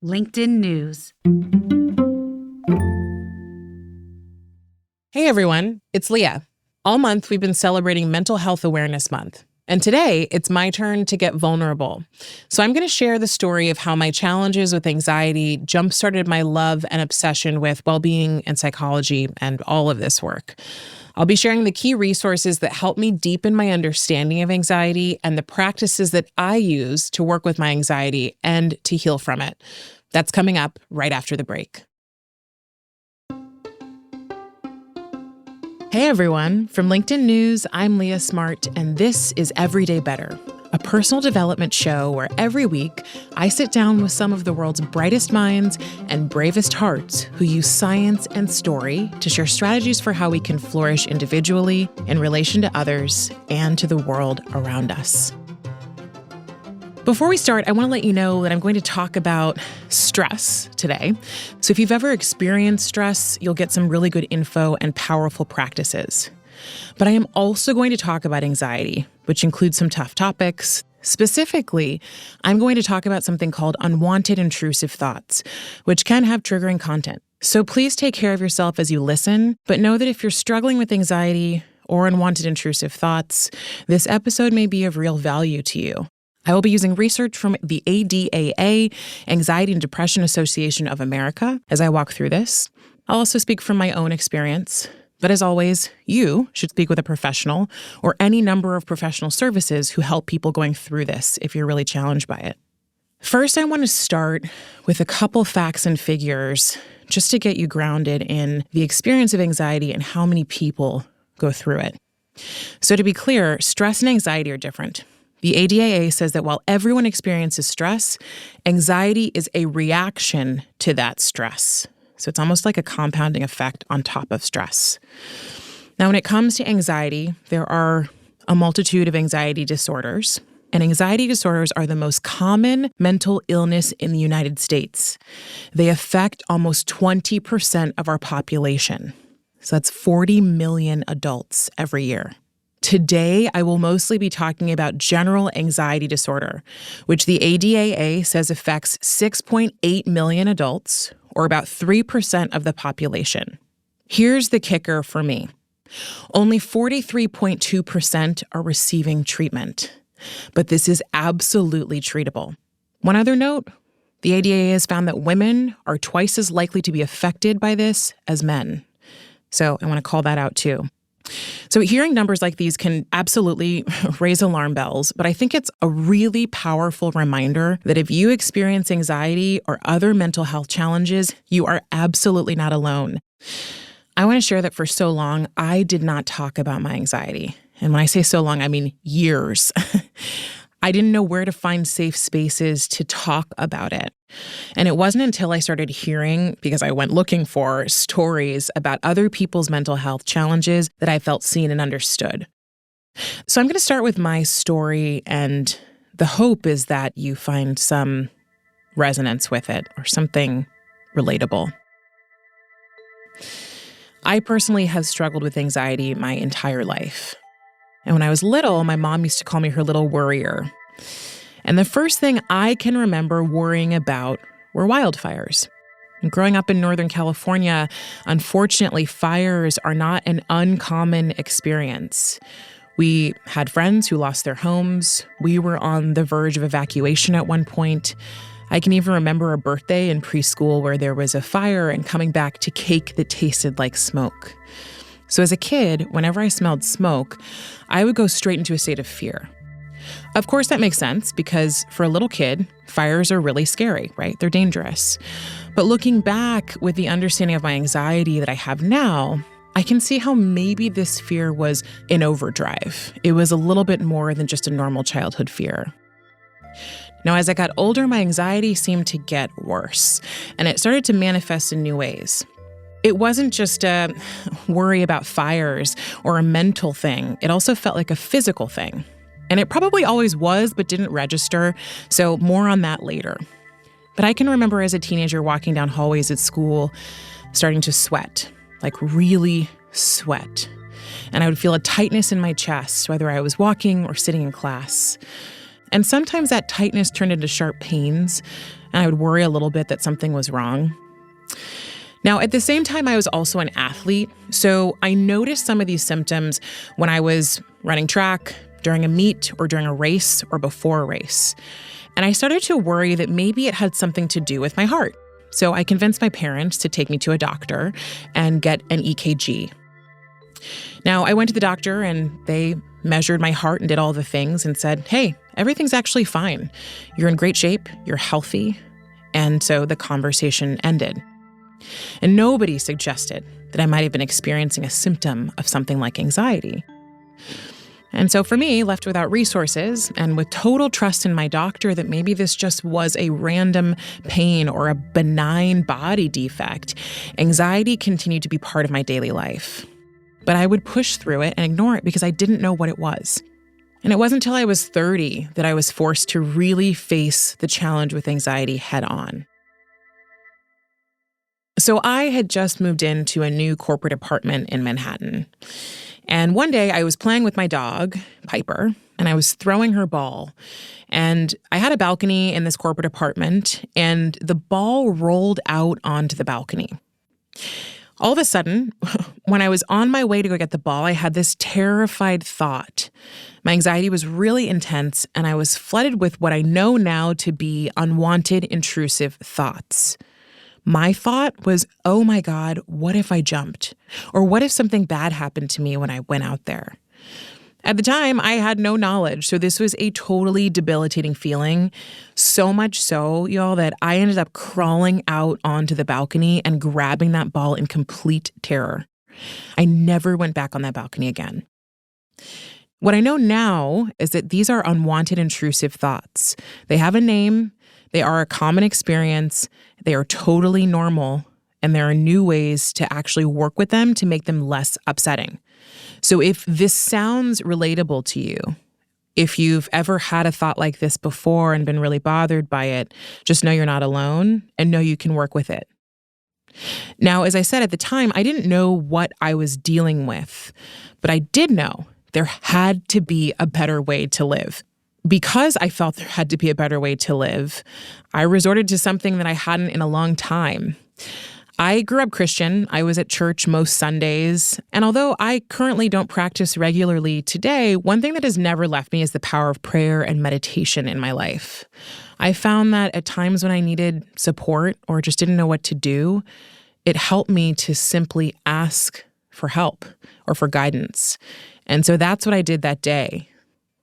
LinkedIn News. Hey everyone, it's Leah. All month we've been celebrating Mental Health Awareness Month. And today it's my turn to get vulnerable. So I'm going to share the story of how my challenges with anxiety jump-started my love and obsession with well-being and psychology and all of this work. I'll be sharing the key resources that help me deepen my understanding of anxiety and the practices that I use to work with my anxiety and to heal from it. That's coming up right after the break. Hey everyone, from LinkedIn News, I'm Leah Smart, and this is Everyday Better, a personal development show where every week I sit down with some of the world's brightest minds and bravest hearts who use science and story to share strategies for how we can flourish individually, in relation to others, and to the world around us. Before we start, I want to let you know that I'm going to talk about stress today. So if you've ever experienced stress, you'll get some really good info and powerful practices. But I am also going to talk about anxiety, which includes some tough topics. Specifically, I'm going to talk about something called unwanted intrusive thoughts, which can have triggering content. So please take care of yourself as you listen, but know that if you're struggling with anxiety or unwanted intrusive thoughts, this episode may be of real value to you. I will be using research from the ADAA, Anxiety and Depression Association of America, as I walk through this. I'll also speak from my own experience. But as always, you should speak with a professional or any number of professional services who help people going through this if you're really challenged by it. First, I want to start with a couple facts and figures just to get you grounded in the experience of anxiety and how many people go through it. So to be clear, stress and anxiety are different. The ADAA says that while everyone experiences stress, anxiety is a reaction to that stress. So it's almost like a compounding effect on top of stress. Now, when it comes to anxiety, there are a multitude of anxiety disorders. And anxiety disorders are the most common mental illness in the United States. They affect almost 20% of our population. So that's 40 million adults every year. Today, I will mostly be talking about general anxiety disorder, which the ADAA says affects 6.8 million adults, or about 3% of the population. Here's the kicker for me. Only 43.2% are receiving treatment, but this is absolutely treatable. One other note, the ADAA has found that women are twice as likely to be affected by this as men. So I want to call that out too. So hearing numbers like these can absolutely raise alarm bells, but I think it's a really powerful reminder that if you experience anxiety or other mental health challenges, you are absolutely not alone. I want to share that for so long, I did not talk about my anxiety. And when I say so long, I mean years. I didn't know where to find safe spaces to talk about it. And it wasn't until I started hearing, because I went looking for stories about other people's mental health challenges, that I felt seen and understood. So I'm going to start with my story, and the hope is that you find some resonance with it or something relatable. I personally have struggled with anxiety my entire life. And when I was little, my mom used to call me her little worrier. And the first thing I can remember worrying about were wildfires. And growing up in Northern California, unfortunately, fires are not an uncommon experience. We had friends who lost their homes. We were on the verge of evacuation at one point. I can even remember a birthday in preschool where there was a fire and coming back to cake that tasted like smoke. So as a kid, whenever I smelled smoke, I would go straight into a state of fear. Of course, that makes sense because for a little kid, fires are really scary, right? They're dangerous. But looking back with the understanding of my anxiety that I have now, I can see how maybe this fear was in overdrive. It was a little bit more than just a normal childhood fear. Now, as I got older, my anxiety seemed to get worse, and it started to manifest in new ways. It wasn't just a worry about fires or a mental thing. It also felt like a physical thing. And it probably always was, but didn't register. So more on that later. But I can remember as a teenager walking down hallways at school, starting to sweat, like really sweat. And I would feel a tightness in my chest, whether I was walking or sitting in class. And sometimes that tightness turned into sharp pains, and I would worry a little bit that something was wrong. Now, at the same time, I was also an athlete, so I noticed some of these symptoms when I was running track, during a meet, or during a race, or before a race. And I started to worry that maybe it had something to do with my heart. So I convinced my parents to take me to a doctor and get an EKG. Now, I went to the doctor and they measured my heart and did all the things and said, hey, everything's actually fine. You're in great shape, you're healthy. And so the conversation ended. And nobody suggested that I might have been experiencing a symptom of something like anxiety. And so for me, left without resources and with total trust in my doctor that maybe this just was a random pain or a benign body defect, anxiety continued to be part of my daily life. But I would push through it and ignore it because I didn't know what it was. And it wasn't until I was 30 that I was forced to really face the challenge with anxiety head on. So I had just moved into a new corporate apartment in Manhattan. And one day I was playing with my dog, Piper, and I was throwing her ball. And I had a balcony in this corporate apartment, and the ball rolled out onto the balcony. All of a sudden, when I was on my way to go get the ball, I had this terrified thought. My anxiety was really intense, and I was flooded with what I know now to be unwanted, intrusive thoughts. My thought was, oh my God, what if I jumped? Or what if something bad happened to me when I went out there? At the time, I had no knowledge, so this was a totally debilitating feeling. So much so, y'all, that I ended up crawling out onto the balcony and grabbing that ball in complete terror. I never went back on that balcony again. What I know now is that these are unwanted, intrusive thoughts. They have a name, they are a common experience, they are totally normal, and there are new ways to actually work with them to make them less upsetting. So if this sounds relatable to you, if you've ever had a thought like this before and been really bothered by it, just know you're not alone and know you can work with it. Now, as I said at the time, I didn't know what I was dealing with, but I did know there had to be a better way to live. Because I felt there had to be a better way to live, I resorted to something that I hadn't in a long time. I grew up Christian. I was at church most Sundays. And although I currently don't practice regularly today, one thing that has never left me is the power of prayer and meditation in my life. I found that at times when I needed support or just didn't know what to do, it helped me to simply ask for help or for guidance. And so that's what I did that day.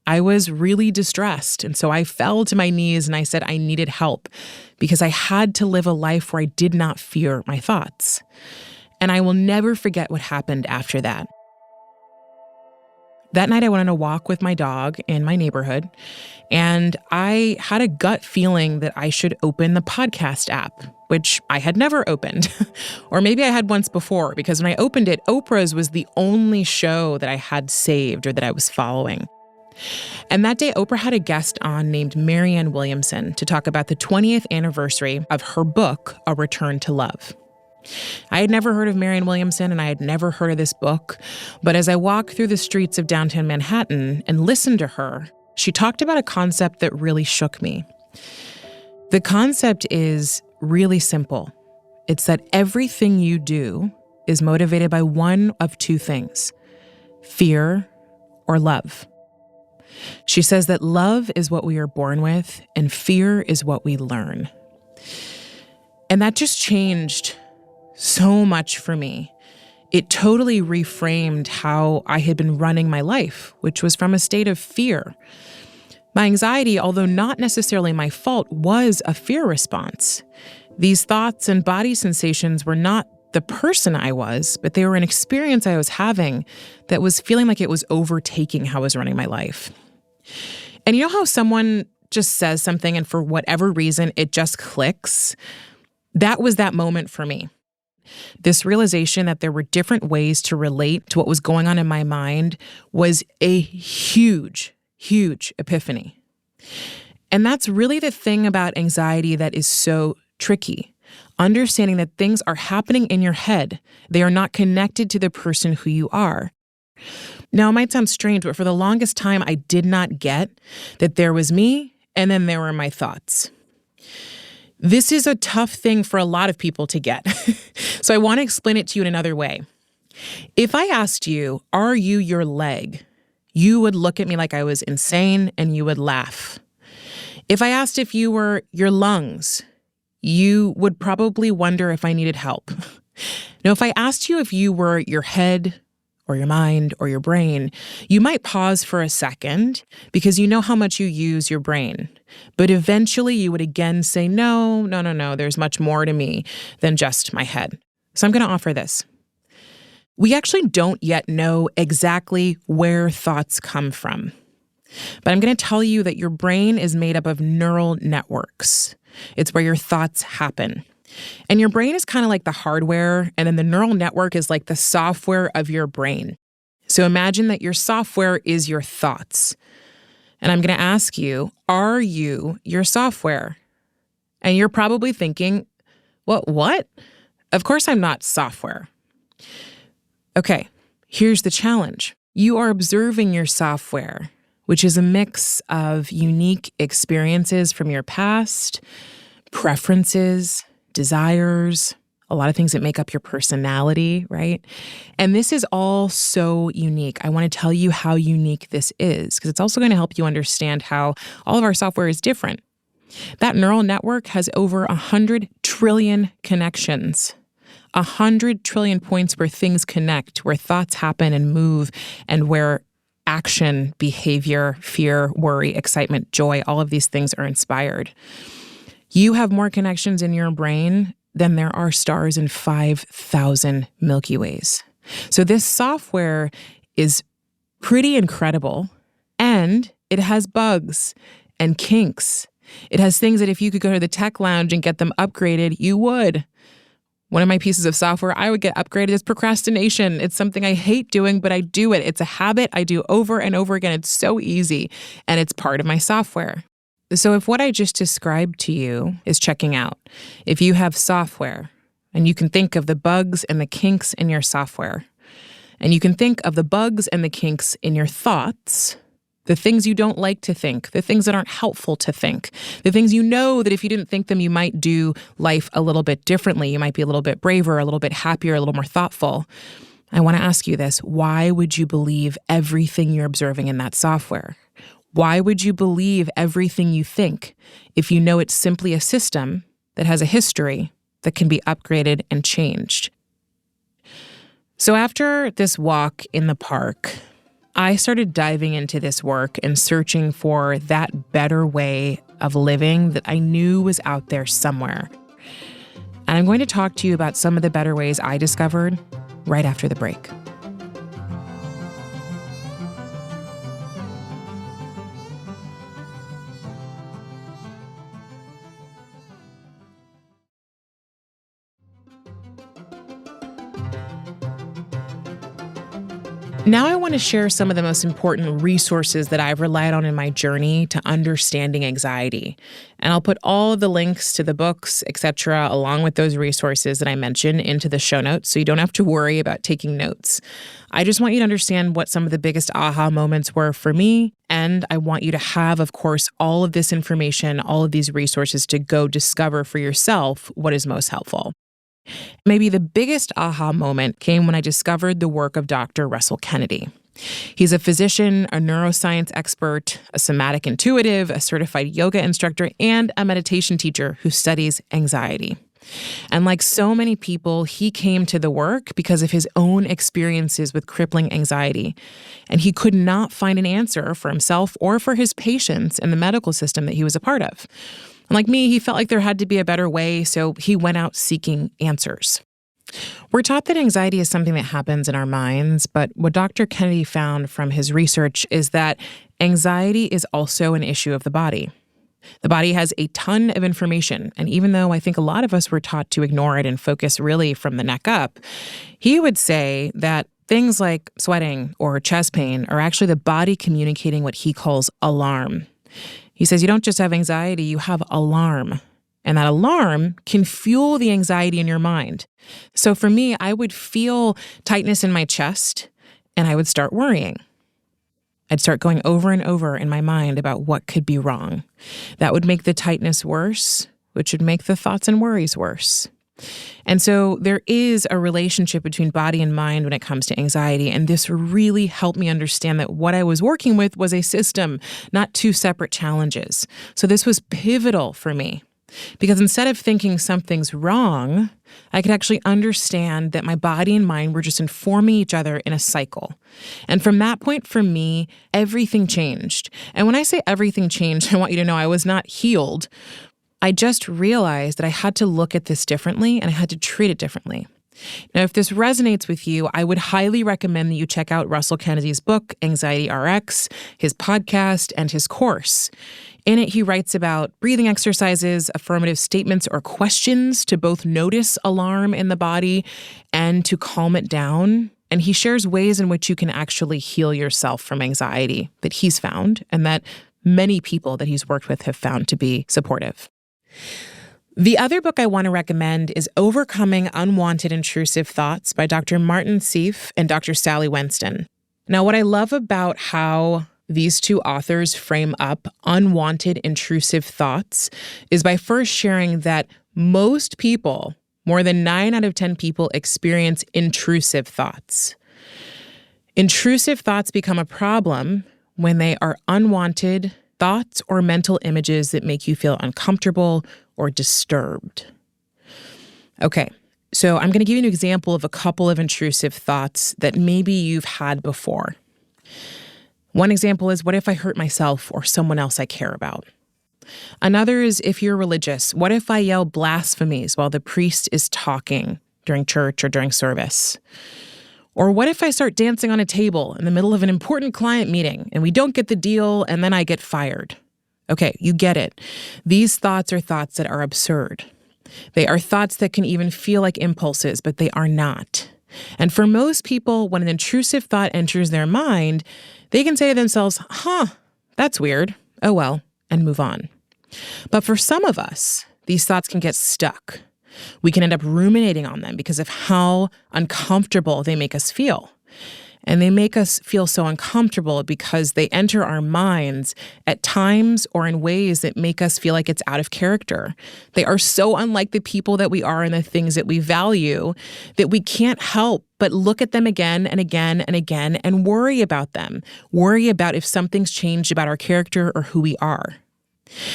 I was really distressed, and so I fell to my knees and I said I needed help because I had to live a life where I did not fear my thoughts. And I will never forget what happened after that. That night I went on a walk with my dog in my neighborhood, and I had a gut feeling that I should open the podcast app, which I had never opened. Or maybe I had once before, because when I opened it, Oprah's was the only show that I had saved or that I was following. And that day, Oprah had a guest on named Marianne Williamson to talk about the 20th anniversary of her book, A Return to Love. I had never heard of Marianne Williamson and I had never heard of this book, but as I walked through the streets of downtown Manhattan and listened to her, she talked about a concept that really shook me. The concept is really simple. It's that everything you do is motivated by one of two things: fear or love. She says that love is what we are born with and fear is what we learn. And that just changed so much for me. It totally reframed how I had been running my life, which was from a state of fear. My anxiety, although not necessarily my fault, was a fear response. These thoughts and body sensations were not the person I was, but they were an experience I was having that was feeling like it was overtaking how I was running my life. And you know how someone just says something and for whatever reason, it just clicks? That was that moment for me. This realization that there were different ways to relate to what was going on in my mind was a huge, huge epiphany. And that's really the thing about anxiety that is so tricky. Understanding that things are happening in your head. They are not connected to the person who you are. Now, it might sound strange, but for the longest time, I did not get that there was me and then there were my thoughts. This is a tough thing for a lot of people to get. So I want to explain it to you in another way. If I asked you, are you your leg? You would look at me like I was insane and you would laugh. If I asked if you were your lungs, you would probably wonder if I needed help. Now, if I asked you if you were your head or your mind or your brain, you might pause for a second because you know how much you use your brain. But eventually you would again say, no, there's much more to me than just my head. So I'm going to offer this. We actually don't yet know exactly where thoughts come from. But I'm going to tell you that your brain is made up of neural networks. It's where your thoughts happen. And your brain is kind of like the hardware, and then the neural network is like the software of your brain. So imagine that your software is your thoughts. And I'm going to ask you, are you your software? And you're probably thinking, what? Of course I'm not software. Okay, here's the challenge. You are observing your software, which is a mix of unique experiences from your past, preferences, desires, a lot of things that make up your personality, right? And this is all so unique. I want to tell you how unique this is, because it's also going to help you understand how all of our software is different. That neural network has over 100 trillion connections, 100 trillion points where things connect, where thoughts happen and move, and where action, behavior, fear, worry, excitement, joy, all of these things are inspired. You have more connections in your brain than there are stars in 5,000 Milky Ways. So this software is pretty incredible, and it has bugs and kinks. It has things that if you could go to the tech lounge and get them upgraded, you would. One of my pieces of software I would get upgraded is procrastination. It's something I hate doing, but I do it. It's a habit I do over and over again. It's so easy, and it's part of my software. So if what I just described to you is checking out, if you have software and you can think of the bugs and the kinks in your software, and you can think of the bugs and the kinks in your thoughts, the things you don't like to think, the things that aren't helpful to think, the things you know that if you didn't think them, you might do life a little bit differently. You might be a little bit braver, a little bit happier, a little more thoughtful. I want to ask you this. Why would you believe everything you're observing in that software? Why would you believe everything you think if you know it's simply a system that has a history that can be upgraded and changed? So after this walk in the park, I started diving into this work and searching for that better way of living that I knew was out there somewhere. And I'm going to talk to you about some of the better ways I discovered right after the break. Now I want to share some of the most important resources that I've relied on in my journey to understanding anxiety. And I'll put all of the links to the books, etc., along with those resources that I mentioned into the show notes, so you don't have to worry about taking notes. I just want you to understand what some of the biggest aha moments were for me, and I want you to have, of course, all of this information, all of these resources to go discover for yourself what is most helpful. Maybe the biggest aha moment came when I discovered the work of Dr. Russell Kennedy. He's a physician, a neuroscience expert, a somatic intuitive, a certified yoga instructor, and a meditation teacher who studies anxiety. And like so many people, he came to the work because of his own experiences with crippling anxiety. And he could not find an answer for himself or for his patients in the medical system that he was a part of. And like me, he felt like there had to be a better way, so he went out seeking answers. We're taught that anxiety is something that happens in our minds, but what Dr. Kennedy found from his research is that anxiety is also an issue of the body. The body has a ton of information, and even though I think a lot of us were taught to ignore it and focus really from the neck up, he would say that things like sweating or chest pain are actually the body communicating what he calls alarm. He says you don't just have anxiety, you have alarm. And that alarm can fuel the anxiety in your mind. So for me, I would feel tightness in my chest, and I would start worrying. I'd start going over and over in my mind about what could be wrong. That would make the tightness worse, which would make the thoughts and worries worse. And so there is a relationship between body and mind when it comes to anxiety, and this really helped me understand that what I was working with was a system, not two separate challenges. So this was pivotal for me, because instead of thinking something's wrong, I could actually understand that my body and mind were just informing each other in a cycle. And from that point, for me, everything changed. And when I say everything changed, I want you to know I was not healed. I just realized that I had to look at this differently and I had to treat it differently. Now, if this resonates with you, I would highly recommend that you check out Russell Kennedy's book, Anxiety RX, his podcast, and his course. In it, he writes about breathing exercises, affirmative statements or questions to both notice alarm in the body and to calm it down. And he shares ways in which you can actually heal yourself from anxiety that he's found and that many people that he's worked with have found to be supportive. The other book I want to recommend is Overcoming Unwanted Intrusive Thoughts by Dr. Martin Seif and Dr. Sally Winston. Now, what I love about how these two authors frame up unwanted intrusive thoughts is by first sharing that most people, more than 9 out of 10 people, experience intrusive thoughts. Intrusive thoughts become a problem when they are unwanted thoughts or mental images that make you feel uncomfortable or disturbed. Okay, so I'm going to give you an example of a couple of intrusive thoughts that maybe you've had before. One example is, what if I hurt myself or someone else I care about? Another is, if you're religious, what if I yell blasphemies while the priest is talking during church or during service? Or what if I start dancing on a table in the middle of an important client meeting and we don't get the deal and then I get fired? Okay, you get it. These thoughts are thoughts that are absurd. They are thoughts that can even feel like impulses, but they are not. And for most people, when an intrusive thought enters their mind, they can say to themselves, that's weird. Oh well, and move on. But for some of us, these thoughts can get stuck. We can end up ruminating on them because of how uncomfortable they make us feel. And they make us feel so uncomfortable because they enter our minds at times or in ways that make us feel like it's out of character. They are so unlike the people that we are and the things that we value that we can't help but look at them again and again and again and worry about them. Worry about if something's changed about our character or who we are.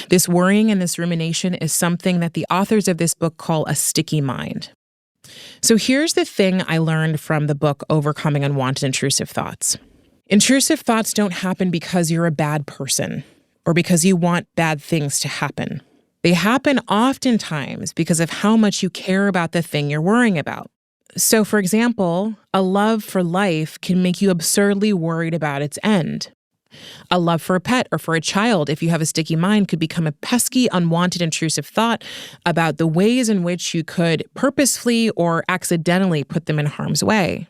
This worrying and this rumination is something that the authors of this book call a sticky mind. So here's the thing I learned from the book Overcoming Unwanted Intrusive Thoughts. Intrusive thoughts don't happen because you're a bad person or because you want bad things to happen. They happen oftentimes because of how much you care about the thing you're worrying about. So, for example, a love for life can make you absurdly worried about its end. A love for a pet or for a child, if you have a sticky mind, could become a pesky, unwanted, intrusive thought about the ways in which you could purposefully or accidentally put them in harm's way.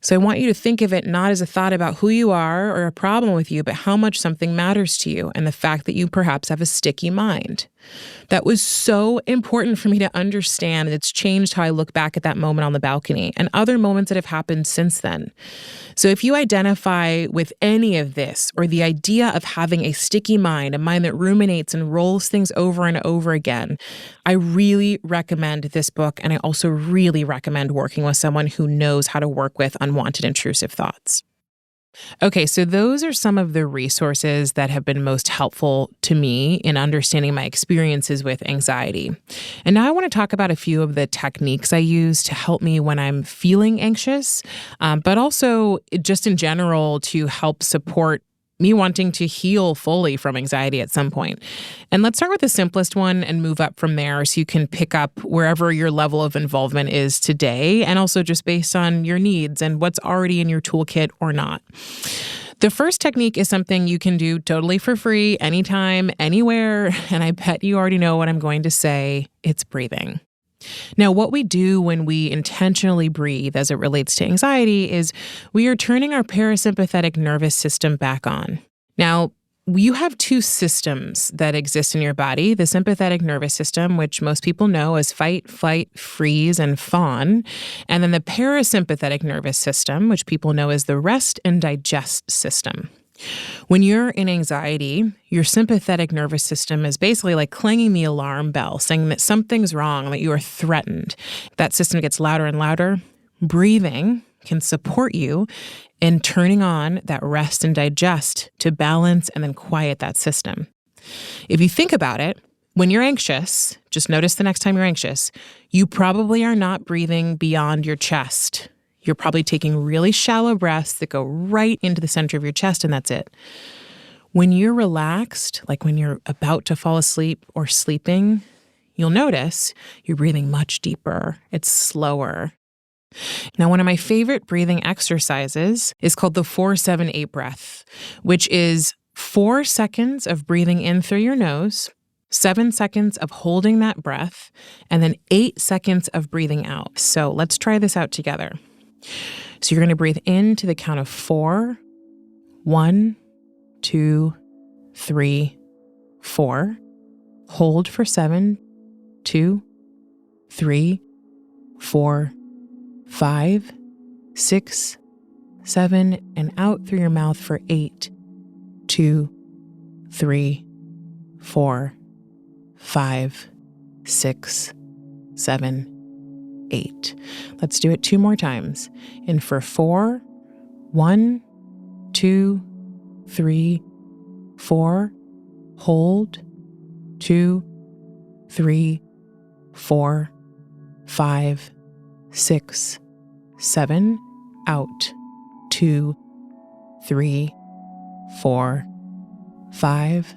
So I want you to think of it not as a thought about who you are or a problem with you, but how much something matters to you and the fact that you perhaps have a sticky mind. That was so important for me to understand. It's changed how I look back at that moment on the balcony and other moments that have happened since then. So if you identify with any of this or the idea of having a sticky mind, a mind that ruminates and rolls things over and over again, I really recommend this book. And I also really recommend working with someone who knows how to work with unwanted intrusive thoughts. Okay, so those are some of the resources that have been most helpful to me in understanding my experiences with anxiety. And now I want to talk about a few of the techniques I use to help me when I'm feeling anxious, but also just in general to help support me wanting to heal fully from anxiety at some point. And let's start with the simplest one and move up from there so you can pick up wherever your level of involvement is today, and also just based on your needs and what's already in your toolkit or not. The first technique is something you can do totally for free, anytime, anywhere, and I bet you already know what I'm going to say. It's breathing. Now, what we do when we intentionally breathe as it relates to anxiety is we are turning our parasympathetic nervous system back on. Now, you have two systems that exist in your body: the sympathetic nervous system, which most people know as fight, flight, freeze, and fawn, and then the parasympathetic nervous system, which people know as the rest and digest system. When you're in anxiety, your sympathetic nervous system is basically like clanging the alarm bell, saying that something's wrong, that you are threatened. That system gets louder and louder. Breathing can support you in turning on that rest and digest to balance and then quiet that system. If you think about it, when you're anxious, just notice the next time you're anxious, you probably are not breathing beyond your chest. You're probably taking really shallow breaths that go right into the center of your chest, and that's it. When you're relaxed, like when you're about to fall asleep or sleeping, you'll notice you're breathing much deeper. It's slower. Now, one of my favorite breathing exercises is called the 4-7-8 breath, which is 4 seconds of breathing in through your nose, 7 seconds of holding that breath, and then 8 seconds of breathing out. So let's try this out together. So you're going to breathe in to the count of 4. 1, 2, 3, 4. Hold for 7. 2, 3, 4, 5, 6, 7, and out through your mouth for 8. 2, 3, 4, 5, 6, 7, 8. Let's do it 2 more times. In for 4. 1, 2, 3, 4. Hold. 2, 3, 4, 5, 6, 7. Out. 2, 3, 4, 5,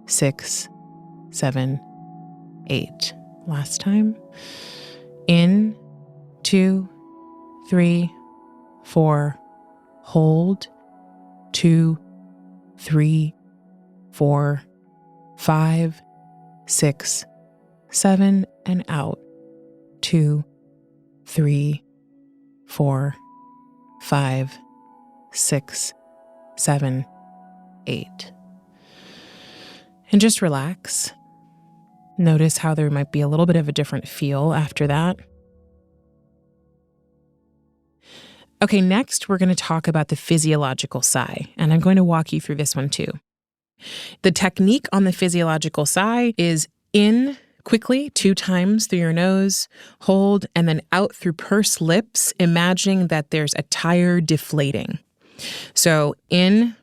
6, 7, 8. Last time. In. 2, 3, 4. Hold. 2, 3, 4, 5, 6, 7, and out. 2, 3, 4, 5, 6, 7, 8. And just relax. Notice how there might be a little bit of a different feel after that. Okay, next we're going to talk about the physiological sigh, and I'm going to walk you through this one too. The technique on the physiological sigh is in quickly 2 times through your nose, hold, and then out through pursed lips, imagining that there's a tire deflating. So in,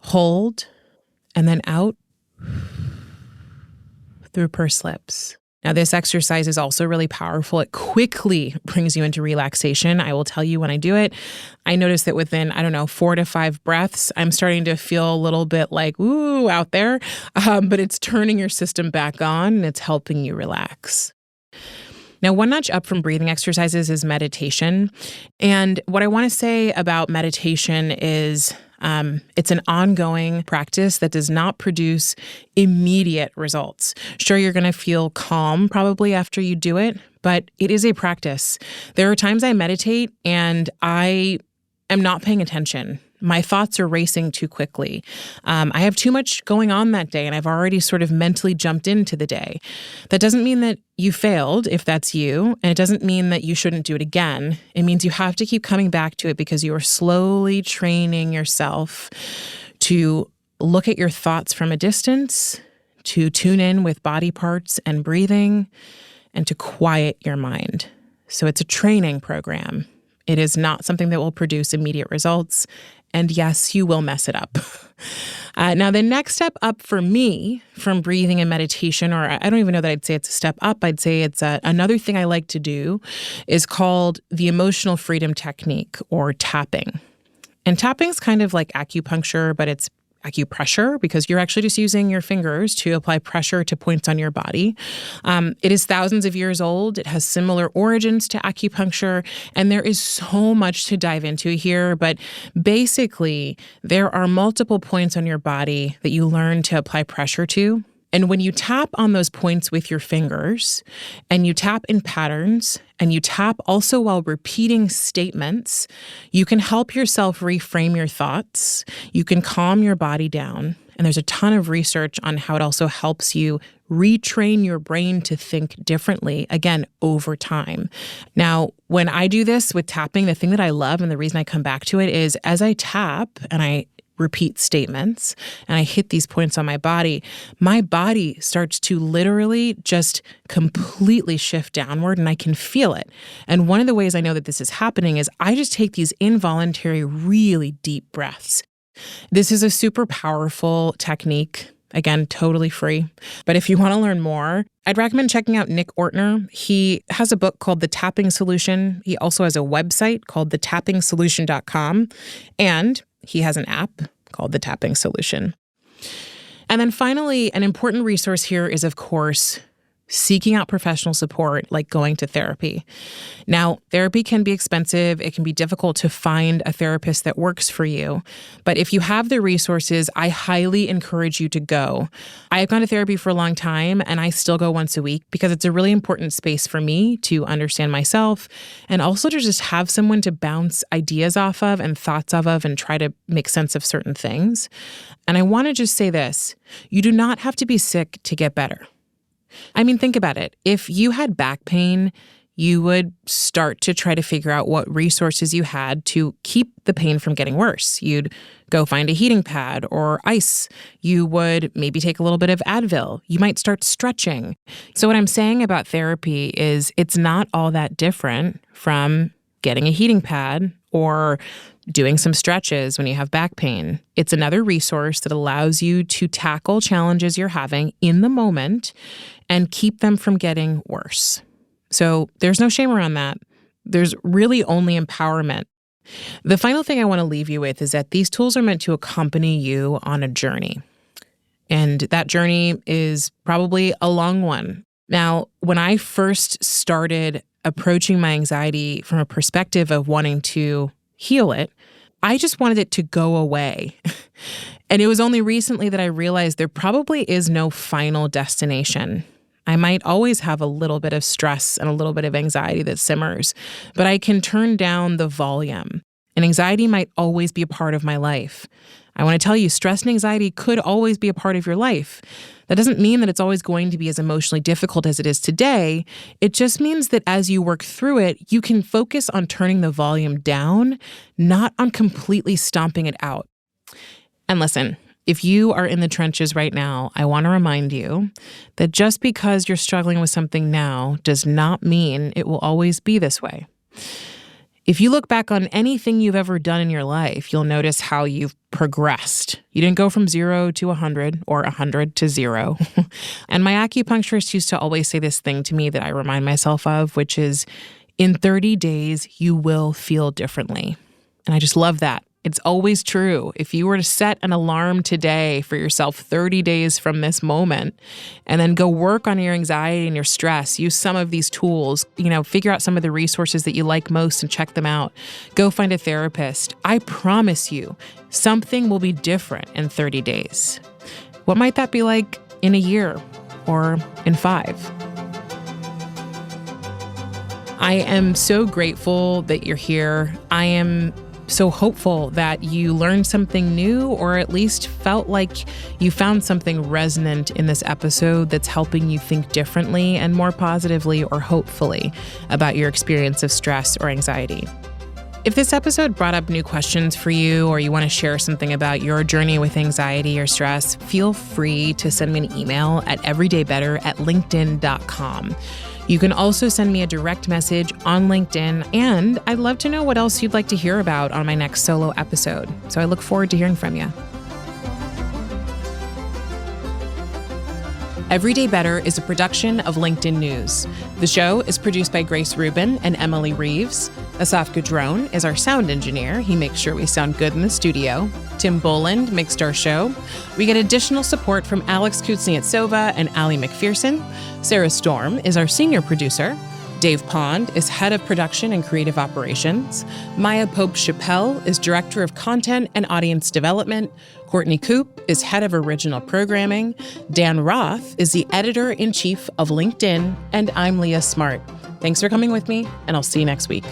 hold, and then out through pursed lips. Now, this exercise is also really powerful. It quickly brings you into relaxation. I will tell you when I do it, I notice that within, 4 to 5 breaths, I'm starting to feel a little bit like, ooh, out there. But it's turning your system back on and it's helping you relax. Now, one notch up from breathing exercises is meditation. And what I want to say about meditation is it's an ongoing practice that does not produce immediate results. Sure, you're going to feel calm probably after you do it, but it is a practice. There are times I meditate and I am not paying attention. My thoughts are racing too quickly. I have too much going on that day, and I've already sort of mentally jumped into the day. That doesn't mean that you failed, if that's you, and it doesn't mean that you shouldn't do it again. It means you have to keep coming back to it because you are slowly training yourself to look at your thoughts from a distance, to tune in with body parts and breathing, and to quiet your mind. So it's a training program. It is not something that will produce immediate results. And yes, you will mess it up. Now, the next step up for me from breathing and meditation, or I don't even know that I'd say it's a step up, I'd say it's another thing I like to do, is called the emotional freedom technique, or tapping. And tapping is kind of like acupuncture, but it's acupressure because you're actually just using your fingers to apply pressure to points on your body. It is thousands of years old. It has similar origins to acupuncture, and there is so much to dive into here. But basically, there are multiple points on your body that you learn to apply pressure to. And when you tap on those points with your fingers, and you tap in patterns, and you tap also while repeating statements, you can help yourself reframe your thoughts. You can calm your body down. And there's a ton of research on how it also helps you retrain your brain to think differently, again, over time. Now, when I do this with tapping, the thing that I love and the reason I come back to it is as I tap and I repeat statements and I hit these points on my body starts to literally just completely shift downward and I can feel it. And one of the ways I know that this is happening is I just take these involuntary, really deep breaths. This is a super powerful technique. Again, totally free. But if you want to learn more, I'd recommend checking out Nick Ortner. He has a book called The Tapping Solution. He also has a website called thetappingsolution.com. And he has an app called The Tapping Solution. And then finally, an important resource here is, of course, seeking out professional support, like going to therapy. Now, therapy can be expensive. It can be difficult to find a therapist that works for you. But if you have the resources, I highly encourage you to go. I've gone to therapy for a long time, and I still go once a week because it's a really important space for me to understand myself and also to just have someone to bounce ideas off of and thoughts off of and try to make sense of certain things. And I want to just say this. You do not have to be sick to get better. I mean, think about it. If you had back pain, you would start to try to figure out what resources you had to keep the pain from getting worse. You'd go find a heating pad or ice. You would maybe take a little bit of Advil. You might start stretching. So what I'm saying about therapy is it's not all that different from getting a heating pad or doing some stretches when you have back pain. It's another resource that allows you to tackle challenges you're having in the moment and keep them from getting worse. So there's no shame around that. There's really only empowerment. The final thing I want to leave you with is that these tools are meant to accompany you on a journey. And that journey is probably a long one. Now, when I first started approaching my anxiety from a perspective of wanting to heal it, I just wanted it to go away. And it was only recently that I realized there probably is no final destination. I might always have a little bit of stress and a little bit of anxiety that simmers, but I can turn down the volume. And anxiety might always be a part of my life. I want to tell you, stress and anxiety could always be a part of your life. That doesn't mean that it's always going to be as emotionally difficult as it is today. It just means that as you work through it, you can focus on turning the volume down, not on completely stomping it out. And listen, if you are in the trenches right now, I want to remind you that just because you're struggling with something now does not mean it will always be this way. If you look back on anything you've ever done in your life, you'll notice how you've progressed. You didn't go from 0 to 100 or 100 to 0. And my acupuncturist used to always say this thing to me that I remind myself of, which is, in 30 days, you will feel differently. And I just love that. It's always true. If you were to set an alarm today for yourself 30 days from this moment, and then go work on your anxiety and your stress, use some of these tools, figure out some of the resources that you like most and check them out. Go find a therapist. I promise you, something will be different in 30 days. What might that be like in a year or in 5? I am so grateful that you're here. I am so hopeful that you learned something new, or at least felt like you found something resonant in this episode that's helping you think differently and more positively or hopefully about your experience of stress or anxiety. If this episode brought up new questions for you, or you want to share something about your journey with anxiety or stress, feel free to send me an email at everydaybetter@linkedin.com. You can also send me a direct message on LinkedIn, and I'd love to know what else you'd like to hear about on my next solo episode. So I look forward to hearing from you. Everyday Better is a production of LinkedIn News. The show is produced by Grace Rubin and Emily Reeves. Asaf Gadron is our sound engineer. He makes sure we sound good in the studio. Tim Boland mixed our show. We get additional support from Alex Kuznetsova and Ali McPherson. Sarah Storm is our senior producer. Dave Pond is head of production and creative operations. Maya Pope-Chappelle is director of content and audience development. Courtney Coop is head of original programming. Dan Roth is the editor-in-chief of LinkedIn. And I'm Leah Smart. Thanks for coming with me, and I'll see you next week.